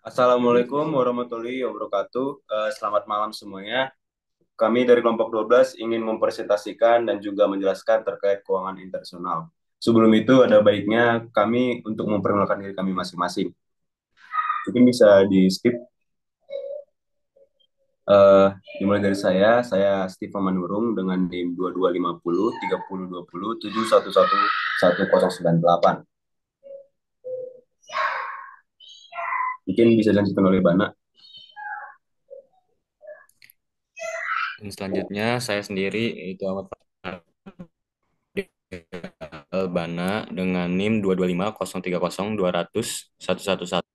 Assalamualaikum warahmatullahi wabarakatuh. Selamat malam semuanya. Kami dari kelompok 12 ingin mempresentasikan dan juga menjelaskan terkait keuangan internasional. Sebelum itu ada baiknya kami untuk memperkenalkan diri kami masing-masing. Mungkin bisa di skip. Eh, Dimulai dari saya Steve Manurung dengan NIM 2250 3020 711 1098. Mungkin bisa dilanjutkan oleh Bana. Dan selanjutnya saya sendiri itu Ahmad Albana dengan NIM 225030200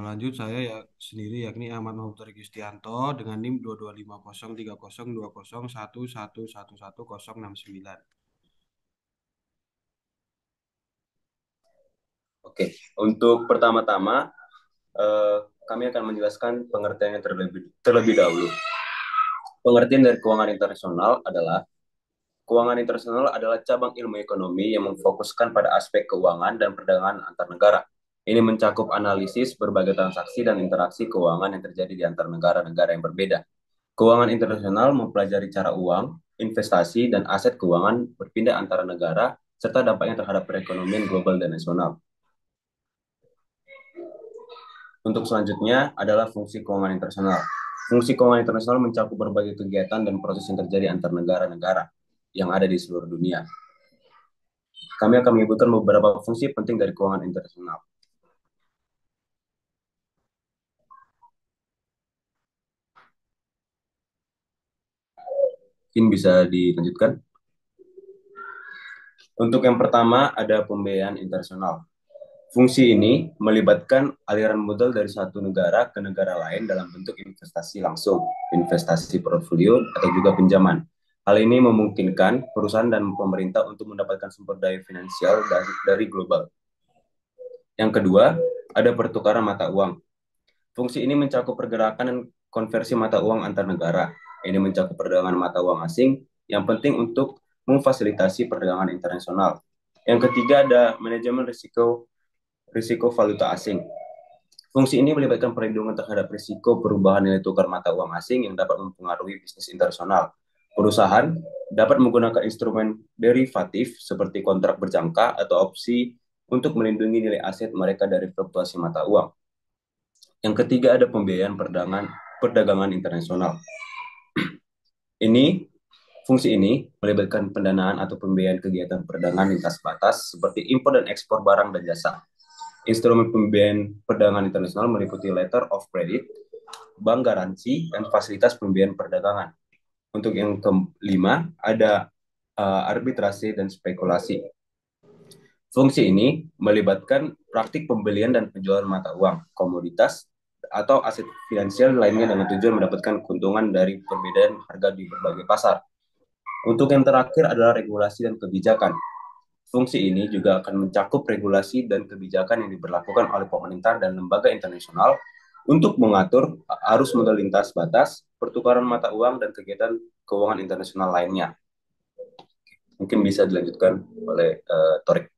Lanjut saya ya sendiri yakni Ahmad Mahmud Yustianto dengan NIM 22503020111111069. Oke, untuk pertama-tama eh, kami akan menjelaskan pengertiannya terlebih dahulu. Pengertian dari keuangan internasional adalah cabang ilmu ekonomi yang memfokuskan pada aspek keuangan dan perdagangan antar negara. Ini mencakup analisis berbagai transaksi dan interaksi keuangan yang terjadi di antar negara-negara yang berbeda. Keuangan internasional mempelajari cara uang, investasi, dan aset keuangan berpindah antara negara, serta dampaknya terhadap perekonomian global dan nasional. Untuk selanjutnya adalah fungsi keuangan internasional. Fungsi keuangan internasional mencakup berbagai kegiatan dan proses yang terjadi antar negara-negara yang ada di seluruh dunia. Kami akan menyebutkan beberapa fungsi penting dari keuangan internasional. Mungkin bisa dilanjutkan. Untuk yang pertama ada pembiayaan internasional. Fungsi ini melibatkan aliran modal dari satu negara ke negara lain dalam bentuk investasi langsung, investasi portfolio, atau juga pinjaman. Hal ini memungkinkan perusahaan dan pemerintah untuk mendapatkan sumber daya finansial dari global. Yang kedua, ada pertukaran mata uang. Fungsi ini mencakup pergerakan dan konversi mata uang antar negara. Ini mencakup perdagangan mata uang asing yang penting untuk memfasilitasi perdagangan internasional. Yang ketiga ada manajemen risiko valuta asing. Fungsi ini melibatkan perlindungan terhadap risiko perubahan nilai tukar mata uang asing yang dapat mempengaruhi bisnis internasional. Perusahaan dapat menggunakan instrumen derivatif seperti kontrak berjangka atau opsi untuk melindungi nilai aset mereka dari fluktuasi mata uang. Yang ketiga ada pembiayaan perdagangan internasional. Ini Fungsi ini melibatkan pendanaan atau pembiayaan kegiatan perdagangan lintas batas seperti impor dan ekspor barang dan jasa. Instrumen pembiayaan perdagangan internasional meliputi letter of credit, bank garansi, dan fasilitas pembiayaan perdagangan. Untuk yang kelima, ada arbitrase dan spekulasi. Fungsi ini melibatkan praktik pembelian dan penjualan mata uang, komoditas, atau aset finansial lainnya dengan tujuan mendapatkan keuntungan dari perbedaan harga di berbagai pasar. Untuk yang terakhir adalah regulasi dan kebijakan. Fungsi ini juga akan mencakup regulasi dan kebijakan yang diberlakukan oleh pemerintah dan lembaga internasional untuk mengatur arus modal lintas batas, pertukaran mata uang, dan kegiatan keuangan internasional lainnya. Mungkin bisa dilanjutkan oleh Torik.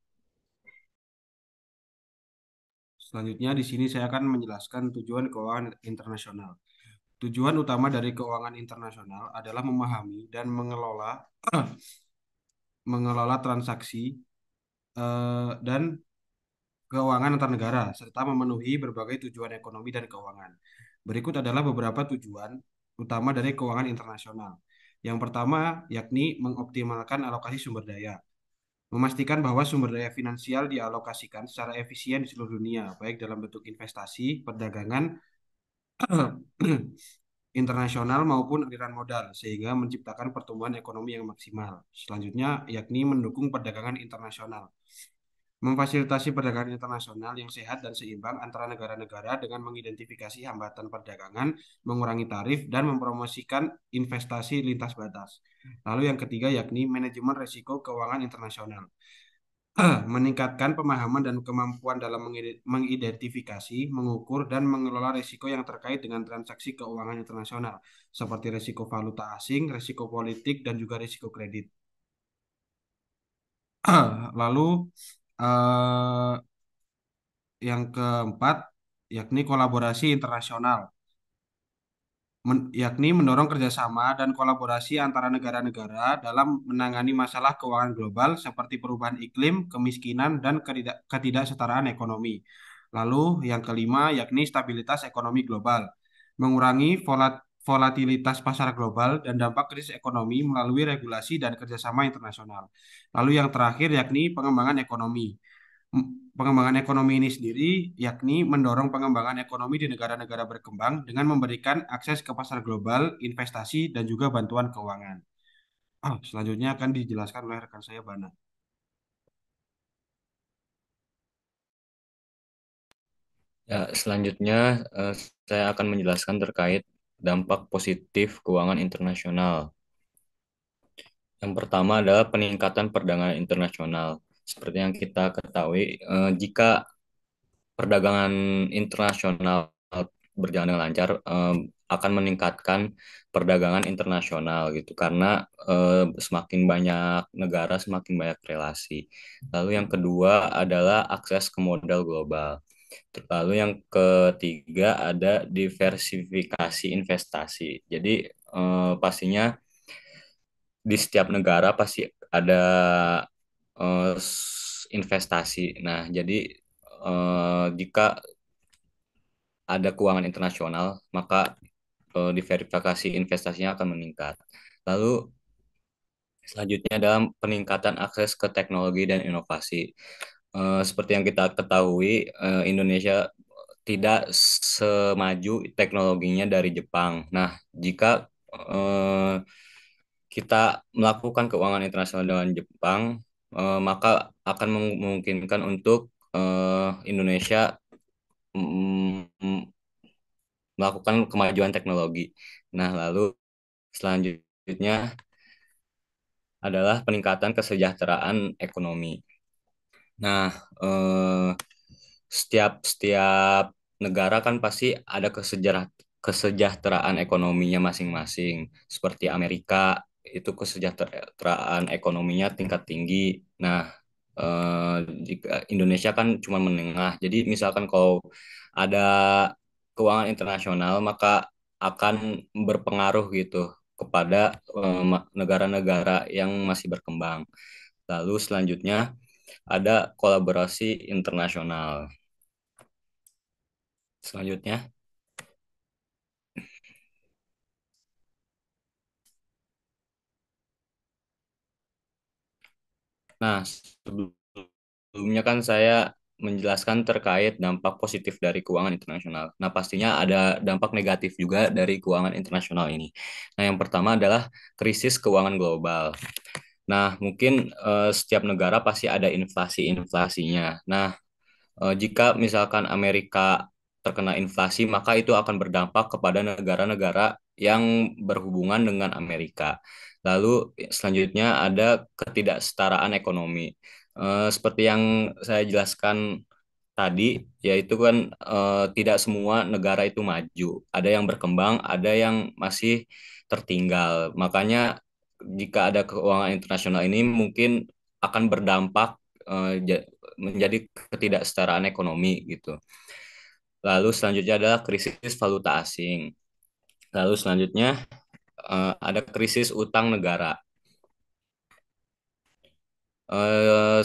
Selanjutnya di sini saya akan menjelaskan tujuan keuangan internasional. Tujuan utama dari keuangan internasional adalah memahami dan mengelola mengelola transaksi dan keuangan antar negara serta memenuhi berbagai tujuan ekonomi dan keuangan. Berikut adalah beberapa tujuan utama dari keuangan internasional. Yang pertama yakni mengoptimalkan alokasi sumber daya, memastikan bahwa sumber daya finansial dialokasikan secara efisien di seluruh dunia, baik dalam bentuk investasi, perdagangan internasional maupun aliran modal, sehingga menciptakan pertumbuhan ekonomi yang maksimal. Selanjutnya yakni mendukung perdagangan internasional, memfasilitasi perdagangan internasional yang sehat dan seimbang antara negara-negara dengan mengidentifikasi hambatan perdagangan, mengurangi tarif, dan mempromosikan investasi lintas batas. Lalu yang ketiga yakni manajemen risiko keuangan internasional, meningkatkan pemahaman dan kemampuan dalam mengidentifikasi, mengukur, dan mengelola risiko yang terkait dengan transaksi keuangan internasional, seperti risiko valuta asing, risiko politik, dan juga risiko kredit. Lalu, eh, yang keempat yakni kolaborasi internasional, yakni mendorong kerjasama dan kolaborasi antara negara-negara dalam menangani masalah keuangan global seperti perubahan iklim, kemiskinan, dan ketidaksetaraan ekonomi. Lalu yang kelima yakni stabilitas ekonomi global, mengurangi volatilitas pasar global dan dampak krisis ekonomi melalui regulasi dan kerjasama internasional. Lalu yang terakhir yakni pengembangan ekonomi. Pengembangan ekonomi ini sendiri yakni mendorong pengembangan ekonomi di negara-negara berkembang dengan memberikan akses ke pasar global, investasi, dan juga bantuan keuangan. Selanjutnya akan dijelaskan oleh rekan saya Bana. Ya, selanjutnya saya akan menjelaskan terkait dampak positif keuangan internasional. Yang pertama adalah peningkatan perdagangan internasional. Seperti yang kita ketahui, jika perdagangan internasional berjalan dengan lancar, akan meningkatkan perdagangan internasional gitu, karena semakin banyak negara, semakin banyak relasi. Lalu yang kedua adalah akses ke modal global. Lalu yang ketiga ada diversifikasi investasi. Jadi pastinya di setiap negara pasti ada investasi. Nah, jadi jika ada keuangan internasional, maka diverifikasi investasinya akan meningkat. Lalu selanjutnya adalah peningkatan akses ke teknologi dan inovasi. Seperti yang kita ketahui, Indonesia tidak semaju teknologinya dari Jepang. Nah, jika kita melakukan keuangan internasional dengan Jepang, maka akan memungkinkan untuk Indonesia melakukan kemajuan teknologi. Nah, lalu selanjutnya adalah peningkatan kesejahteraan ekonomi. Nah, setiap setiap negara kan pasti ada kesejahteraan ekonominya masing-masing. Seperti Amerika itu kesejahteraan ekonominya tingkat tinggi. Nah, jika Indonesia kan cuma menengah. Jadi misalkan kalau ada keuangan internasional maka akan berpengaruh gitu kepada negara-negara yang masih berkembang. Lalu selanjutnya ada kolaborasi internasional. Selanjutnya, nah sebelumnya kan saya menjelaskan terkait dampak positif dari keuangan internasional. Nah, pastinya ada dampak negatif juga dari keuangan internasional ini. Nah, yang pertama adalah krisis keuangan global. Nah, mungkin setiap negara pasti ada inflasi-inflasinya. Nah, jika misalkan Amerika terkena inflasi, maka itu akan berdampak kepada negara-negara yang berhubungan dengan Amerika. Lalu selanjutnya ada ketidaksetaraan ekonomi. Seperti yang saya jelaskan tadi, yaitu kan tidak semua negara itu maju. Ada yang berkembang, ada yang masih tertinggal. Makanya jika ada keuangan internasional ini mungkin akan berdampak menjadi ketidaksetaraan ekonomi gitu. Lalu selanjutnya adalah krisis valuta asing. Lalu selanjutnya ada krisis utang negara.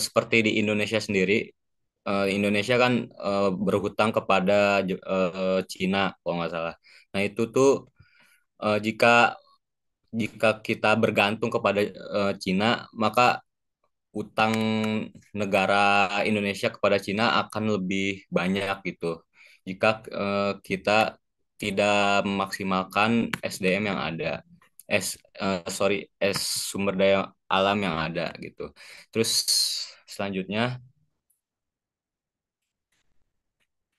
Seperti di Indonesia sendiri, Indonesia kan berhutang kepada Cina kalau nggak salah. Nah itu tuh jika jika kita bergantung kepada Cina, maka utang negara Indonesia kepada Cina akan lebih banyak gitu. Jika kita tidak memaksimalkan SDM yang ada, sorry, sumber daya alam yang ada gitu. Terus selanjutnya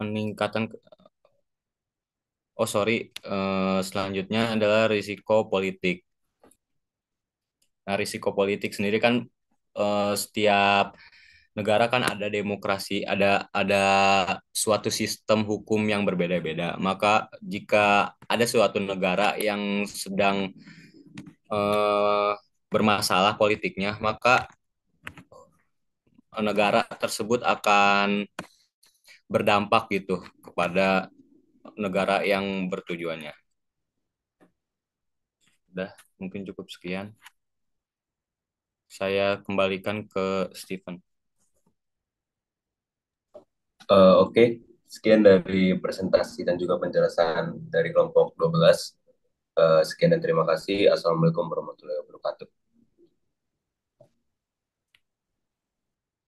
peningkatan, oh sorry, selanjutnya adalah risiko politik. Nah, risiko politik sendiri kan setiap negara kan ada demokrasi, ada suatu sistem hukum yang berbeda-beda. Maka jika ada suatu negara yang sedang eh, bermasalah politiknya, maka negara tersebut akan berdampak gitu kepada negara yang bertujuannya. Udah, mungkin cukup sekian. Saya kembalikan ke Stephen. Oke, sekian dari presentasi dan juga penjelasan dari kelompok 12. Sekian dan terima kasih. Assalamualaikum warahmatullahi wabarakatuh.